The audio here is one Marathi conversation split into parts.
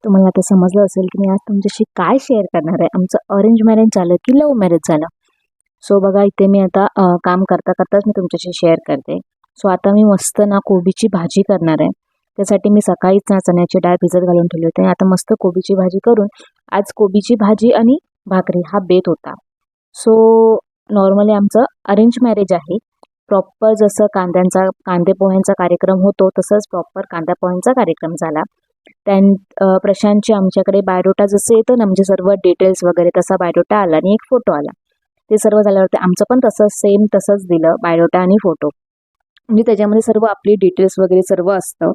तुम्हाला आता समजलं असेल की मी आज तुमच्याशी काय शेअर करणार आहे. आमचं अरेंज मॅरेज झालं की लव्ह मॅरेज झालं. सो बघा, इथे मी आता काम करता करताच मी तुमच्याशी शेअर करते. सो आता मी मस्त ना कोबीची भाजी करणार आहे. त्यासाठी मी सकाळीच ना चण्याची डाळ भिजत घालून ठेवली होती. आता मस्त कोबीची भाजी करून आज कोबीची भाजी आणि भाकरी हा बेत होता. सो नॉर्मली आमचं अरेंज मॅरेज आहे. प्रॉपर जसं कांदे पोह्यांचा कार्यक्रम होतो तसंच प्रॉपर कांदा पोह्यांचा कार्यक्रम झाला. प्रशांतची आमच्याकडे बायोडोटा जसं येतं ना, म्हणजे सर्व डिटेल्स वगैरे तसा बायोडोटा आला आणि एक फोटो आला. ते सर्व झाल्यावरती आमचं पण तसंच सेम तसंच दिलं, बायोडोटा आणि फोटो. म्हणजे त्याच्यामध्ये सर्व आपली डिटेल्स वगैरे सर्व असतं.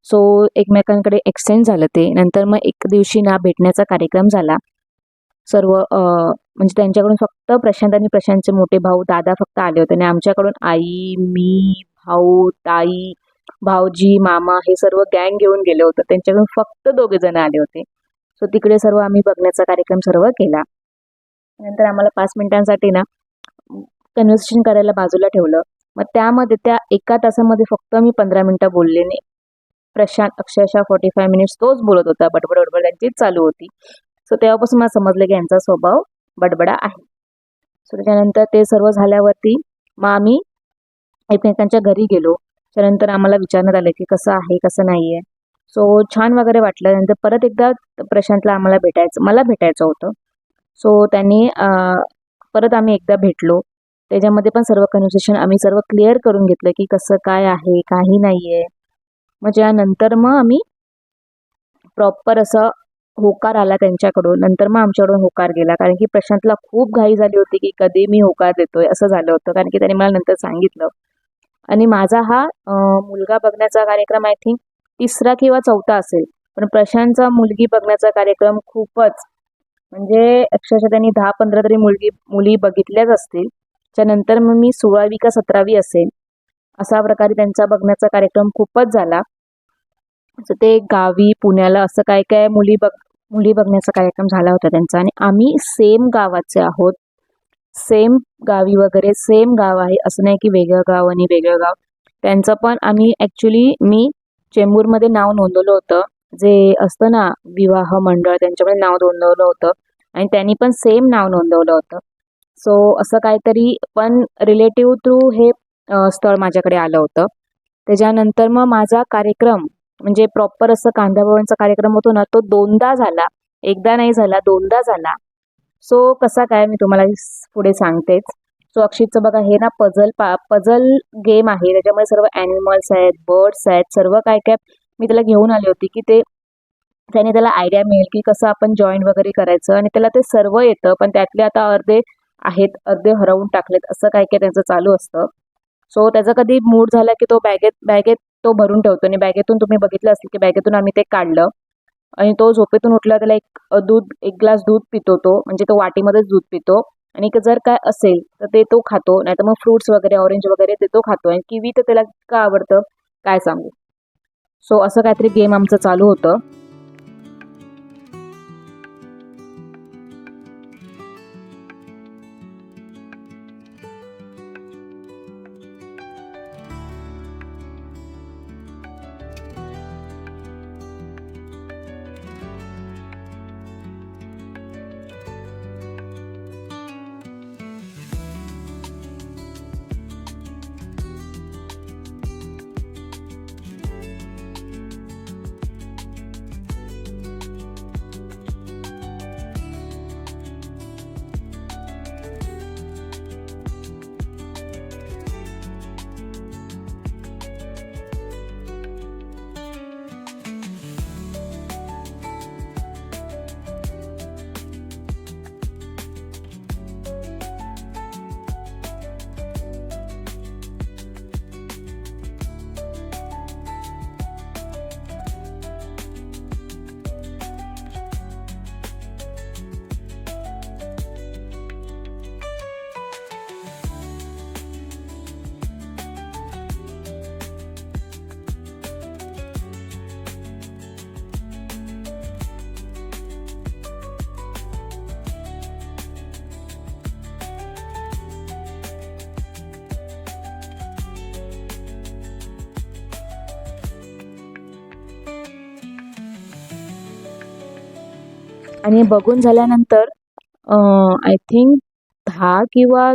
सो एकमेकांकडे एक्सचेंज झालं ते. नंतर मग एक दिवशी ना भेटण्याचा कार्यक्रम झाला. सर्व म्हणजे त्यांच्याकडून फक्त प्रशांत आणि प्रशांतचे मोठे भाऊ दादा फक्त आले होते आणि आमच्याकडून आई, मी, भाऊ, ताई, भाऊजी, मामा हे सर्व गँग घेऊन गेले होते. त्यांच्याकडून फक्त 2 जण आले होते. सो तिकडे सर्व आम्ही बघण्याचा कार्यक्रम सर्व केला. नंतर आम्हाला 5 मिनिटांसाठी ना कन्व्हर्सेशन करायला बाजूला ठेवलं. मग त्यामध्ये त्या 1 तासामध्ये फक्त मी 15 मिनिटं बोलले नाही. प्रशांत अक्षरशः 45 मिनिट्स तोच बोलत होता. बडबड त्यांचीच चालू होती. सो तेव्हापासून मला समजलं की यांचा स्वभाव बडबडा आहे. सो त्याच्यानंतर ते सर्व झाल्यावरती मग आम्ही एकमेकांच्या घरी गेलो. त्यानंतर आम्हाला विचारण्यात आलं की कसं आहे कसं नाही आहे. सो छान वगैरे वाटलं. नंतर परत एकदा प्रशांतला मला भेटायचं होतं. सो त्यांनी परत आम्ही एकदा भेटलो. त्याच्यामध्ये पण सर्व कन्व्हर्सेशन आम्ही सर्व क्लिअर करून घेतलं की कसं काय आहे काही नाही आहे. मग त्यानंतर मग आम्ही प्रॉपर असं होकार आला त्यांच्याकडून. नंतर मग आमच्याकडून होकार गेला, कारण की प्रशांतला खूप घाई झाली होती की कधी मी होकार देतोय असं झालं होतं, कारण की त्याने मला नंतर सांगितलं. आणि माझा हा मुलगा बघण्याचा कार्यक्रम आय थिंक 3रा किंवा 4था असेल, पण प्रशांतचा मुलगी बघण्याचा कार्यक्रम खूपच म्हणजे अक्षरशः त्यांनी 10-15 तरी मुली बघितल्याच असतील. त्यानंतर मग मी 16वी का 17वी असेल, अशा प्रकारे त्यांचा बघण्याचा कार्यक्रम खूपच झाला. ते गावी पुण्याला असं काय काय मुली बघण्याचा कार्यक्रम झाला होता त्यांचा. आणि आम्ही सेम गावाचे आहोत, सेम गावी वगैरे सेम गाव आहे, असं नाही की वेगळं गाव आणि वेगळं गाव. त्यांचं पण आम्ही मी चेंबूरमध्ये नाव नोंदवलं होतं, जे असतं ना विवाह मंडळ, त्यांच्यामध्ये नाव नोंदवलं होतं आणि त्यांनी पण सेम नाव नोंदवलं होतं. सो असं काहीतरी पण रिलेटिव्ह थ्रू हे स्थळ माझ्याकडे आलं होतं. त्याच्यानंतर मग माझा कार्यक्रम म्हणजे प्रॉपर असं कांदा पोह्यांचा कार्यक्रम होतो ना, तो 2दा झाला. एकदा नाही झाला, 2दा झाला. सो कसा काय मी तुम्हाला पुढे सांगतेच. सो अक्षितचं बघा, हे ना पझल गेम आहे. त्याच्यामध्ये सर्व ॲनिमल्स आहेत, बर्ड्स आहेत, सर्व काय काय मी त्याला घेऊन आली होती की त्याने त्याला आयडिया मिळेल की कसं आपण जॉईन वगैरे करायचं. आणि त्याला ते सर्व येतं, पण त्यातले आता अर्धे आहेत, अर्धे हरवून टाकलेत, असं काय काय त्यांचं चालू असतं. सो त्याचा कधी मूड झाला की तो बॅगेत तो भरून ठेवतो. आणि बॅगेतून तुम्ही बघितलं असेल की बॅगेतून आम्ही ते काढलं आणि तो झोपेतून उठला, त्याला एक ग्लास दूध पितो तो, म्हणजे तो वाटीमध्येच दूध पितो. आणि जर काय असेल तर ते तो खातो, नाही तर मग फ्रुट्स वगैरे ऑरेंज वगैरे ते तो खातो. आणि किवी तर त्याला का आवडतं काय सांगू. सो असं काहीतरी गेम आमचं चालू होतं. आणि बघून झाल्यानंतर आय थिंक 10 किंवा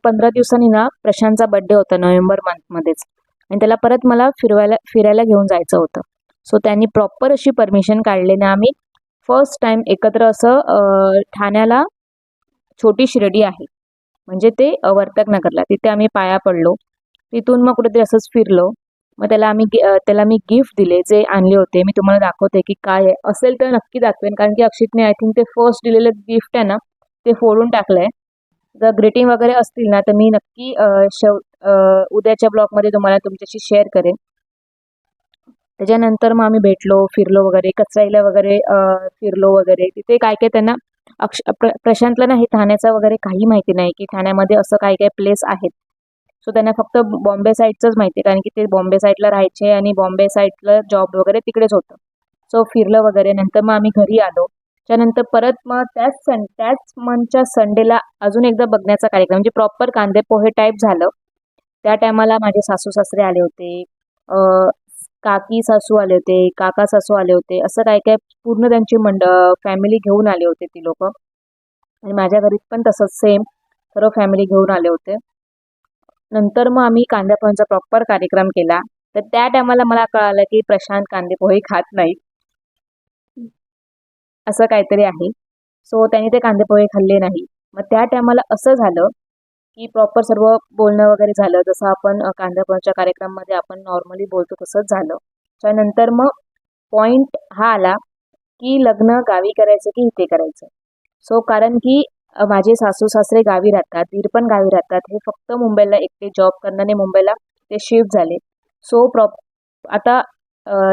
15 दिवसांनी ना प्रशांतचा बड्डे होता नोव्हेंबर मंथमध्येच, आणि त्याला परत मला फिरायला घेऊन जायचं होतं. सो त्यांनी प्रॉपर अशी परमिशन काढली ना, आम्ही फर्स्ट टाइम एकत्र असं ठाण्याला छोटी शिर्डी आहे म्हणजे ते वर्तक नगरला, तिथे आम्ही पाया पडलो. तिथून मग कुठेतरी असंच फिरलो. मग त्याला मी गिफ्ट दिले जे आणले होते. मी तुम्हाला दाखवते की काय आहे, असेल तर नक्की दाखवेन, कारण की अक्षितने आय थिंक ते फर्स्ट दिलेलं गिफ्ट आहे ना ते फोडून टाकलंय. जर ग्रीटिंग वगैरे असतील ना तर मी नक्की उद्याच्या ब्लॉगमध्ये तुम्हाला तुमच्याशी शेअर करेन. त्याच्यानंतर मग आम्ही भेटलो, फिरलो वगैरे, कचराईला वगैरे फिरलो वगैरे. तिथे काय काय त्यांना प्रशांतला ना हे ठाण्याचं वगैरे काही माहिती नाही की ठाण्यामध्ये असं काय काय प्लेस आहेत. सो त्यांना फक्त बॉम्बे साईडचंच माहिती आहे, कारण की ते बॉम्बे साईडला राहायचे आणि बॉम्बे साईडला जॉब वगैरे तिकडेच होतं. सो फिरलं वगैरे. नंतर मग आम्ही घरी आलो. त्यानंतर परत मग त्याच मंथच्या संडेला अजून एकदा बघण्याचा कार्यक्रम, म्हणजे प्रॉपर कांदे पोहे टाईप झालं. त्या टायमाला माझे सासू सासरे आले होते, काकी सासू आले होते, काका सासू आले होते, असं काय काय पूर्ण त्यांची फॅमिली घेऊन आले होते ती लोक. आणि माझ्या घरी पण तसंच सेम सर्व फॅमिली घेऊन आले होते. नंतर मग आम्ही कांदा पोह्यांचा प्रॉपर कार्यक्रम केला. तर त्या टायमाला मला कळालं की प्रशांत कांदे पोहे खात नाही, असं काहीतरी आहे. सो त्यांनी ते कांदे पोहे खाल्ले नाही. मग त्या टायमाला असं झालं की प्रॉपर सर्व बोलणं वगैरे झालं, जसं आपण कांदा पोह्यांच्या कार्यक्रमामध्ये आपण नॉर्मली बोलतो तसंच झालं. त्यानंतर मग पॉइंट हा आला की लग्न गावी करायचं की इथे करायचं. सो कारण की माझे सासू सासरे गावी राहतात, दीर पण गावी राहतात. हे फक्त मुंबईला एकटे जॉब करणारे मुंबईला ते शिफ्ट झाले. सो आता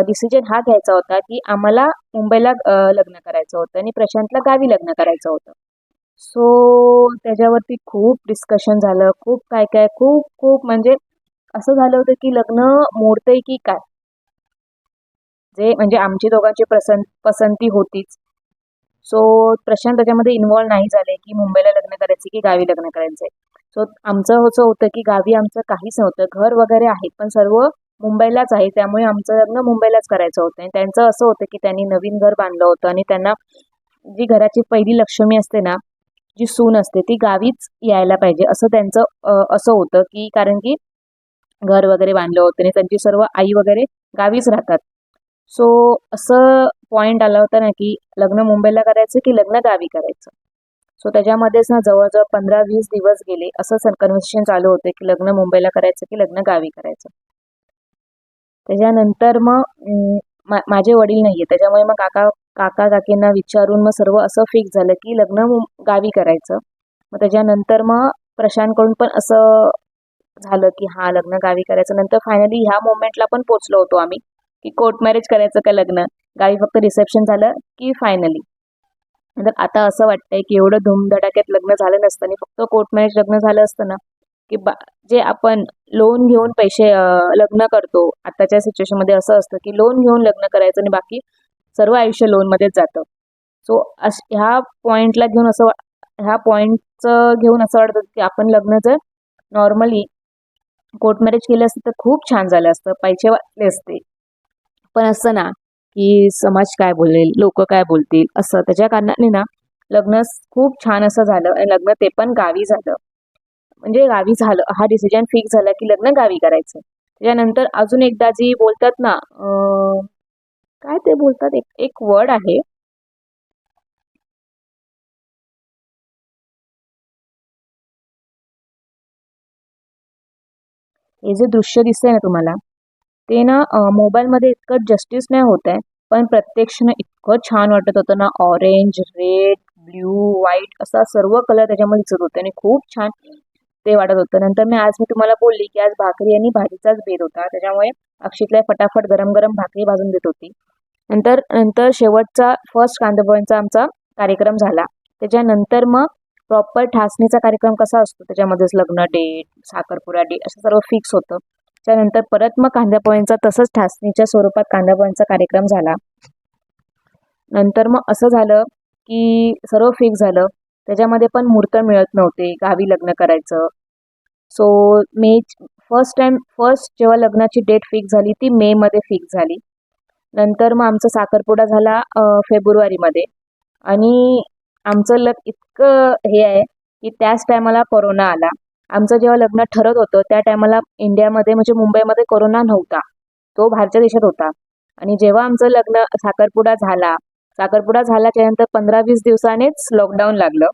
डिसिजन हा घ्यायचा होता की आम्हाला मुंबईला लग्न करायचं होतं आणि प्रशांतला गावी लग्न करायचं होतं. सो त्याच्यावरती खूप डिस्कशन झालं, खूप काय काय, खूप खूप म्हणजे असं झालं होतं की लग्न मोडतंय की काय, जे म्हणजे आमची दोघांची पसंती होतीच. सो प्रशांत त्याच्यामध्ये इन्व्हॉल्व नाही झाले की मुंबईला लग्न करायचे की गावी लग्न करायचंय. सो आमचं असं होतं की गावी आमचं काहीच नव्हतं, घर वगैरे आहे पण सर्व मुंबईलाच आहे, त्यामुळे आमचं लग्न मुंबईलाच करायचं होतं. आणि त्यांचं असं होतं की त्यांनी नवीन घर बांधलं होतं आणि त्यांना जी घराची पहिली लक्ष्मी असते ना, जी सून असते ती गावीच यायला पाहिजे असं त्यांचं असं होतं की, कारण की घर वगैरे बांधलं होतं आणि त्यांची सर्व आई वगैरे गावीच राहतात. सो असं पॉइंट आला होता ना की लग्न मुंबईला करायचं की लग्न गावी करायचं. सो त्याच्यामध्येच ना जवळजवळ 15-20 दिवस गेले, असं कन्व्हर्सेशन चालू होते की लग्न मुंबईला करायचं की लग्न गावी करायचं. त्याच्यानंतर मग माझे वडील नाहीये, त्याच्यामुळे मग काका काकींना विचारून मग सर्व असं फिक्स झालं की लग्न गावी करायचं. मग त्याच्यानंतर मग प्रशांतकडून पण असं झालं की हा लग्न गावी करायचं. नंतर फायनली ह्या मोमेंटला पण पोचलो होतो आम्ही की कोर्ट मॅरेज करायचं का लग्न गावी, फक्त रिसेप्शन झालं की फायनली. नंतर आता असं वाटतंय की एवढं धूमधडाक्यात लग्न झालं नसतं आणि फक्त कोर्ट मॅरेज लग्न झालं असतं ना, की जे आपण लोन घेऊन पैसे लग्न करतो, आताच्या सिच्युएशन मध्ये असं असतं की लोन घेऊन लग्न करायचं आणि बाकी सर्व आयुष्य लोन मध्येच जातं. सो ह्या पॉइंटचं घेऊन असं वाटतं की आपण लग्न जर नॉर्मली कोर्ट मॅरेज केलं असतं तर खूप छान झालं असतं, पैसे वाचले असते. पण असं ना की समाज काय बोलेल, लोक काय बोलतील, असं त्याच्या कारणाने ना लग्न खूप छान असं झालं आणि लग्न ते पण गावी झालं. म्हणजे गावी झालं, हा डिसिजन फिक्स झाला की लग्न गावी करायचं. त्याच्यानंतर अजून एकदा जी बोलतात ना, काय ते बोलतात, एक एक वर्ड आहे, हे जे दृश्य दिसतंय ना तुम्हाला, ते ना मोबाईलमध्ये इतकं जस्टिस नाही होत आहे, पण प्रत्यक्ष ना इतकं छान वाटत होतं ना. ऑरेंज, रेड, ब्ल्यू, व्हाईट असा सर्व कलर त्याच्यामध्ये दिसत होते आणि खूप छान ते वाटत होतं. नंतर आज मी तुम्हाला बोलली की आज भाकरी आणि भाजीचाच बेत होता, त्याच्यामुळे अक्षितला फटाफट गरम गरम भाकरी भाजून देत होती. नंतर नंतर शेवटचा फर्स्ट कांदापोह्यांचा आमचा कार्यक्रम झाला. त्याच्यानंतर मग प्रॉपर ठासणीचा कार्यक्रम कसा असतो, त्याच्यामध्येच लग्न डेट, साखरपुडा डेट असं सर्व फिक्स होतं. त्यानंतर परत मग कांदापोह्यांचा तसंच ठासणीच्या स्वरूपात कांदापोह्यांचा कार्यक्रम झाला. नंतर मग असं झालं की सर्व फिक्स झालं. त्याच्यामध्ये पण मुहूर्त मिळत नव्हते, गावी लग्न करायचं. सो फर्स्ट जेव्हा लग्नाची डेट फिक्स झाली ती मे मध्ये फिक्स झाली. नंतर मग आमचा साखरपुडा झाला फेब्रुवारीमध्ये. आणि आमचं लक इतकं हे आहे की त्याच टायमाला कोरोना आला. आमचं जेव्हा लग्न ठरत होतं त्या टायमाला इंडियामध्ये म्हणजे मुंबईमध्ये कोरोना नव्हता, तो बाहेरच्या देशात होता. आणि जेव्हा आमचं लग्न साखरपुडा झाल्याच्यानंतर 15-20 दिवसानेच लॉकडाऊन लागलं.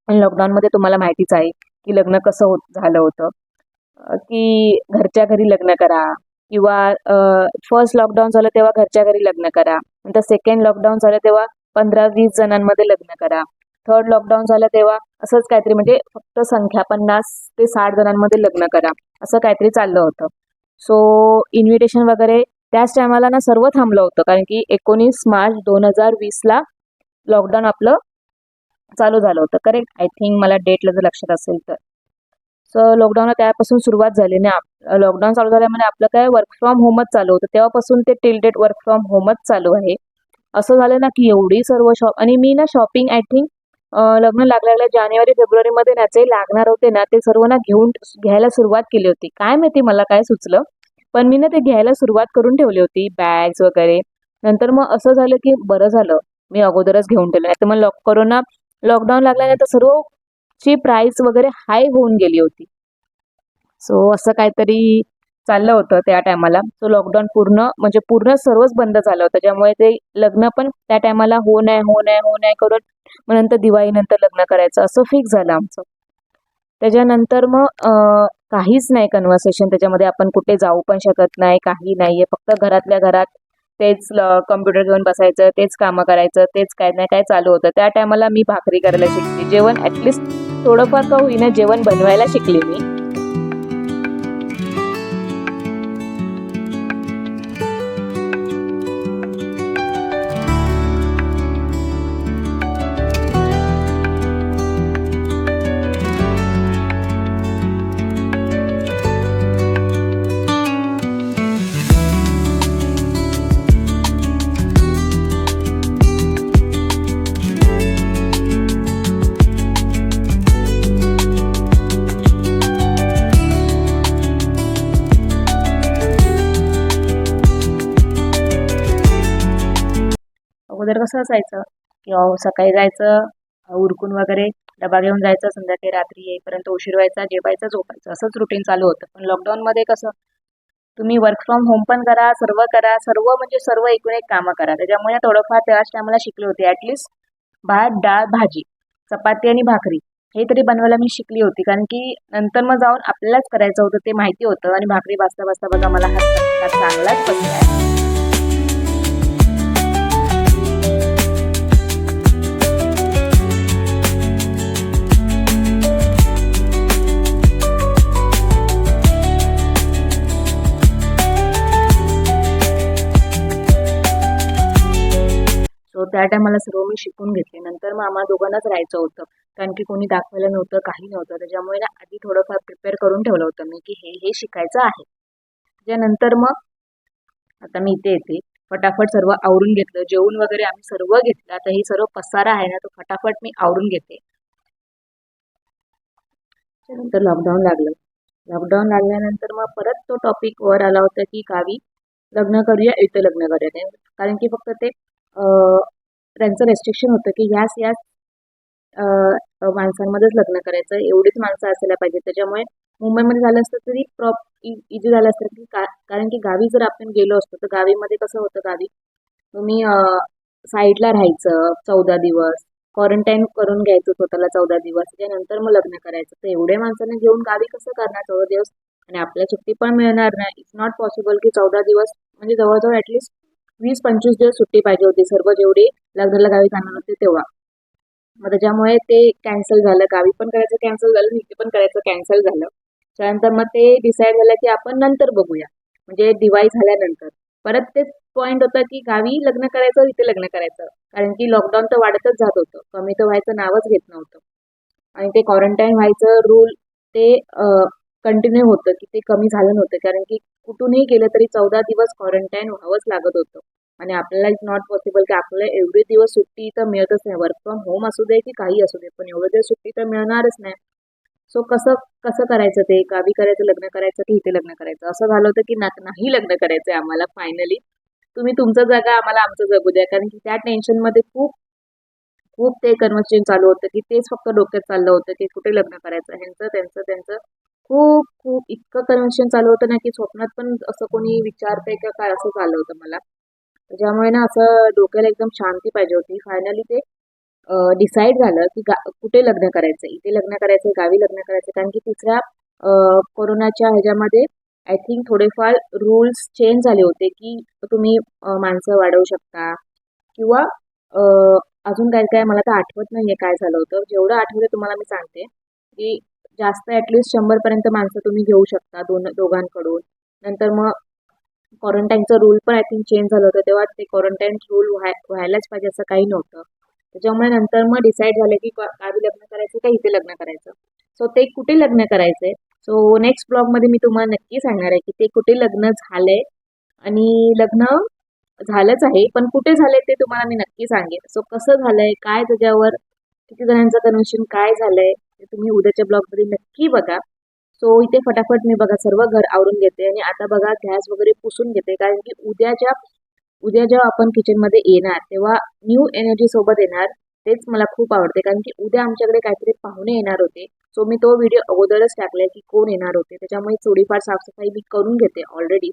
आणि लॉकडाऊनमध्ये तुम्हाला माहितीच आहे की लग्न कसं झालं होतं, की घरच्या घरी लग्न करा, किंवा फर्स्ट लॉकडाऊन झालं तेव्हा घरच्या घरी लग्न करा, नंतर सेकंड लॉकडाऊन झालं तेव्हा 15-20 जणांमध्ये लग्न करा, थर्ड लॉकडाऊन झालं तेव्हा असंच काहीतरी, म्हणजे फक्त संख्या 50 ते 60 जणांमध्ये लग्न करा, असं काहीतरी चाललं होतं. सो इन्व्हिटेशन वगैरे त्याच टायमाला ना सर्व थांबलं होतं, कारण की 19 मार्च 2020ला लॉकडाऊन आपलं चालू झालं होतं. करेक्ट, आय थिंक मला डेटला जर लक्षात असेल तर. सो लॉकडाऊनला त्यापासून सुरुवात झाली ना. लॉकडाऊन चालू झाल्यामुळे आपलं काय वर्क फ्रॉम होमच चालू होतं, तेव्हापासून ते टिल डेट वर्क फ्रॉम होमच चालू आहे. असं झालं ना की एवढी सर्व आणि मी ना शॉपिंग आय थिंक लग्न लागल्या जानेवारी फेब्रुवारीमध्ये ना जे लागणार होते ना ते सर्व ना घ्यायला सुरुवात केली होती. काय माहिती मला काय सुचलं, पण मी ना ते घ्यायला सुरुवात करून ठेवली होती, बॅग्स वगैरे. नंतर मग असं झालं की बरं झालं मी अगोदरच घेऊन ठेवलं, नाही तर मग कोरोना लॉकडाऊन लागल्यानंतर सर्वची प्राइस वगैरे हाय होऊन गेली होती. सो असं काहीतरी चाललं होतं त्या टायमाला. सो लॉकडाऊन पूर्ण सर्वच बंद झालं होतं, त्याच्यामुळे ते लग्न पण त्या टायमाला हो नाही करून मग नंतर दिवाळीनंतर लग्न करायचं असं फिक्स झालं आमचं. त्याच्यानंतर मग काहीच नाही कन्व्हर्सेशन त्याच्यामध्ये, आपण कुठे जाऊ पण शकत नाही, काही नाहीये, फक्त घरातल्या घरात तेच कम्प्युटर घेऊन बसायचं, तेच कामं करायचं, तेच काय नाही काय चालू होतं. त्या टायमाला मी भाकरी करायला शिकली, जेवण ॲटलिस्ट थोडंफार का होईना जेवण बनवायला शिकले मी. अगोदर कसं असायचं की सकाळी जायचं, उरकून वगैरे डबा घेऊन जायचं, संध्याकाळी रात्री येईपर्यंत उशीर व्हायचा, जेवायचं, झोपायचं, असंच रुटीन चालू होतं. पण लॉकडाऊनमध्ये कसं तुम्ही वर्क फ्रॉम होम पण करा, सर्व म्हणजे सर्व एकूण एक कामं करा. त्याच्यामुळे थोडंफार त्याच टायमाला शिकले होते. ॲटलिस्ट भात, डाळ, भाजी, चपाती आणि भाकरी हे तरी बनवायला मी शिकली होती, कारण की नंतर मग जाऊन आपल्यालाच करायचं होतं ते माहिती होतं. आणि भाकरी भाजता भाजता बघा मला हात चांगलाच बसलाय. सो त्या टायमाला सर्व मी शिकून घेतले. नंतर मग आम्हाला दोघांनाच राहायचं होतं, कारण की कोणी दाखवायला नव्हतं, काही नव्हतं. त्याच्यामुळे ना आधी थोडंफार प्रिपेअर करून ठेवलं होतं मी की हे हे शिकायचं आहे. त्याच्यानंतर मग आता मी इथे येते, फटाफट सर्व आवरून घेतलं, जेवून वगैरे आम्ही सर्व घेतलं. आता ही सर्व पसारा आहे ना तो फटाफट मी आवरून घेते. त्यानंतर लॉकडाऊन लागलं. लॉकडाऊन लागल्यानंतर मग परत तो टॉपिक वर आला होता की गावी लग्न करूया, इथे लग्न करूया. कारण की फक्त ते त्यांचं रेस्ट्रिक्शन होतं की ह्याच माणसांमध्येच लग्न करायचं, एवढीच माणसं असायला पाहिजे. त्याच्यामुळे मुंबईमध्ये झालं असतं तरी इझी झालं असतं की कारण की गावी जर आपण गेलो असतो तर गावीमध्ये कसं होतं, गावी तुम्ही साईडला राहायचं 14 दिवस, क्वारंटाईन करून घ्यायचं स्वतःला 14 दिवस, त्यानंतर मग लग्न करायचं. तर एवढ्या माणसांना घेऊन गावी कसं करणार 14 दिवस, आणि आपल्याला सुट्टी पण मिळणार नाही. इट्स नॉट पॉसिबल की 14 दिवस, म्हणजे जवळजवळ ॲटलिस्ट 20-25 दिवस सुट्टी पाहिजे होती सर्व जेवढे लग्नाला गावी जाणार होते तेव्हा. मग त्याच्यामुळे ते कॅन्सल झालं, गावी पण करायचं कॅन्सल झालं, इथे पण करायचं कॅन्सल झालं. त्यानंतर मग ते डिसाईड झालं की आपण नंतर बघूया, म्हणजे दिवाळी झाल्यानंतर. परत तेच पॉईंट होता की गावी लग्न करायचं, इथे लग्न करायचं, कारण की लॉकडाऊन तर वाढतच जात होतं, कमी तर व्हायचं नावच घेत नव्हतं. आणि ते क्वारंटाईन व्हायचं रूल ते कंटिन्यू होतं, की ते कमी झालं नव्हतं, कारण की कुठूनही गेलं तरी 14 दिवस क्वारंटाईन व्हावंच लागत होतं. आणि आपल्याला इट्स नॉट पॉसिबल की आपल्याला एवढे दिवस सुट्टी तर मिळतच नाही, वर्क फ्रॉम होम असू दे की काही असू दे, पण एवढे दिवस सुट्टी तर मिळणारच नाही. सो कसं कसं करायचं, ते गावी करायचं लग्न करायचं की इथे लग्न करायचं, असं झालं होतं की नाही लग्न करायचंय आम्हाला फायनली. तुम्ही तुमचं जगा, आम्हाला आमचं जगू द्या, कारण की त्या टेन्शनमध्ये खूप खूप ते कन्व्हर्सेशन चालू होतं की तेच फक्त डोक्यात चाललं होतं की कुठे लग्न करायचं, ह्यांचं त्यांचं त्यांचं खूप खूप इतकं कन्व्हर्सेशन चालू होतं ना की स्वप्नात पण असं कोणी विचारतंय का काय असं झालं होतं मला. त्याच्यामुळे ना असं डोक्याला एकदम शांती पाहिजे होती. फायनली ते डिसाईड झालं की कुठे लग्न करायचं, इथे लग्न करायचं, गावी लग्न करायचं. कारण की तिसऱ्या कोरोनाच्या ह्याच्यामध्ये आय थिंक थोडेफार रूल्स चेंज झाले होते की तुम्ही माणसं वाढवू शकता किंवा अ, अजून काय काय मला तर आठवत नाहीये काय झालं होतं. जेवढं आठवतं तुम्हाला मी सांगते की जास्त ॲटलिस्ट 100 पर्यंत माणसं तुम्ही घेऊ शकता दोघांकडून. नंतर मग क्वारंटाईनचं रूल पण आय थिंक चेंज झालं होतं. तेव्हा ते क्वारंटाईन रूल व्हायलाच पाहिजे असं काही नव्हतं. त्याच्यामुळे नंतर मग डिसाईड झालं की गावी लग्न करायचं का इथे लग्न करायचं. सो ते कुठे लग्न करायचंय, सो नेक्स्ट ब्लॉगमध्ये मी तुम्हाला नक्की सांगणार आहे की ते कुठे लग्न झालंय आणि लग्न झालंच आहे, पण कुठे झालंय ते तुम्हाला मी नक्की सांगेन. सो कसं झालंय, काय त्याच्यावर किती जणांचं कन्व्हर्शन काय झालंय, ते तुम्ही उद्याच्या ब्लॉगमध्ये नक्की बघा. सो इथे फटाफट मी बघा सर्व घर आवरून घेते आणि आता बघा गॅस वगैरे पुसून घेते. कारण की उद्या जेव्हा आपण किचनमध्ये येणार तेव्हा न्यू एनर्जी सोबत येणार. तेच मला खूप आवडते कारण की उद्या आमच्याकडे काहीतरी पाहुणे येणार होते. सो मी तो व्हिडिओ अगोदरच टाकलाय की कोण येणार होते. त्याच्यामुळे थोडीफार साफसफाई मी करून घेते ऑलरेडी.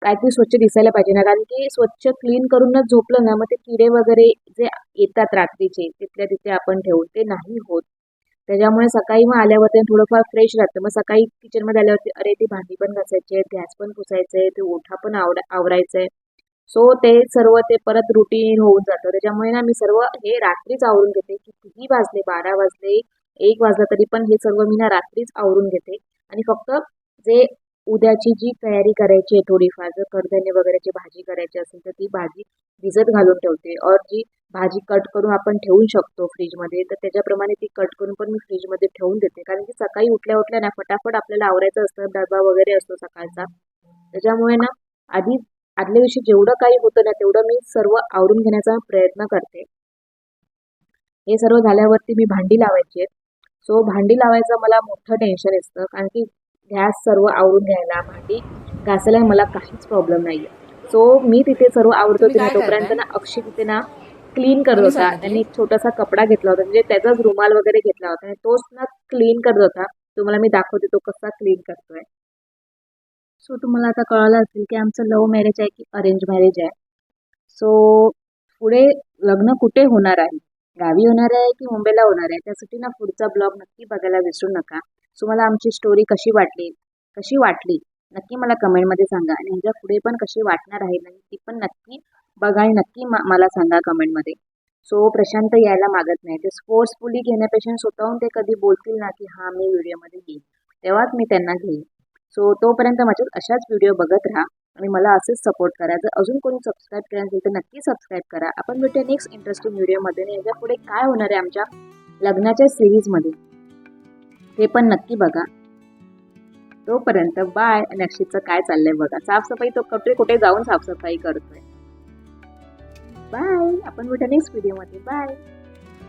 काहीतरी स्वच्छ दिसायला पाहिजे ना, कारण की स्वच्छ क्लीन करूनच झोपलं ना मग ते किडे वगैरे जे येतात रात्रीचे तिथल्या तिथे आपण ठेवून ते नाही होत. त्याच्यामुळे सकाळी मग आल्यावरती थोडंफार फ्रेश राहतं. मग सकाळी किचनमध्ये आल्यावरती अरे ती भांडी पण घासायची आहेत, गॅस पण पुसायचंय, ते ओठा पण आवरायचंय. सो ते सर्व ते परत रुटीन होऊन जातं. त्याच्यामुळे ना मी सर्व हे रात्रीच आवरून घेते. कितीही वाजले, 12 वाजले, 1 वाजला तरी पण हे सर्व मी ना रात्रीच आवरून घेते. आणि फक्त जे उद्याची जी तयारी करायची आहे थोडीफार, जर कडधान्य वगैरेची भाजी करायची असेल तर ती भाजी भिजत घालून ठेवते. और जी भाजी कट करून आपण ठेवू शकतो फ्रीजमध्ये, तर त्याच्याप्रमाणे ती कट करून पण मी फ्रीजमध्ये ठेवून देते. कारण की सकाळी उठल्या उठल्या ना फटाफट आपल्याला आवरायचं असतं, डबा वगैरे असतो सकाळचा. त्याच्यामुळे ना आधी आदल्या दिवशी जेवढं काही होतं ना तेवढं मी सर्व आवरून घेण्याचा प्रयत्न करते. हे सर्व झाल्यावरती मी भांडी लावायची आहेत. सो भांडी लावायचं मला मोठं टेन्शन असतं कारण की गॅस सर्व आवरून घ्यायला, भांडी घासायला मला काहीच प्रॉब्लेम नाहीये. सो मी तिथे सर्व आवरत तुम्ही होते ना काय तोपर्यंत करताय? ना अक्षय तिथे ना क्लीन करत कोणी होता. सांगितले? त्यांनी एक छोटासा कपडा घेतला होता, म्हणजे त्याचाच रुमाल वगैरे घेतला होता आणि तोच ना क्लीन करत होता. तुम्हाला मी दाखवते तो कसा क्लीन करतोय. सो तुम्हाला आता कळालं असेल की आमचं लव्ह मॅरेज आहे की अरेंज मॅरेज आहे. सो पुढे लग्न कुठे होणार आहे, गावी होणार आहे की मुंबईला होणार आहे, त्यासाठी ना पुढचा ब्लॉग नक्की बघायला विसरू नका. सो मला आमची स्टोरी कशी वाटली नक्की मला कमेंटमध्ये सांगा आणि ह्याच्या पुढे पण कशी वाटणार आहे ना ती पण नक्की बघा आणि नक्की मला सांगा कमेंटमध्ये. सो प्रशांत यायला मागत नाही, ते फोर्सफुली घेण्यापेक्षा स्वतःहून ते कधी बोलतील ना की हां मी व्हिडिओमध्ये येईन, तेव्हाच मी त्यांना घेईन. सो तोपर्यंत माझ्या अशाच व्हिडिओ बघत राहा आणि मला असेच सपोर्ट करा. जर अजून कोणी सबस्क्राईब केलं नसेल तर नक्की सबस्क्राईब करा. आपण भेटूया नेक्स्ट इंटरेस्टिंग व्हिडिओमध्ये आणि याच्या पुढे काय होणार आहे आमच्या लग्नाच्या सिरीजमध्ये ते पण नक्की बघा. तोपर्यंत बाय. आणि अक्षितचं काय चाललंय बघा, साफसफाई तो कुठे कुठे जाऊन साफसफाई करतोय. बाय. आपण भेटूया नेक्स्ट व्हिडिओमध्ये. बाय.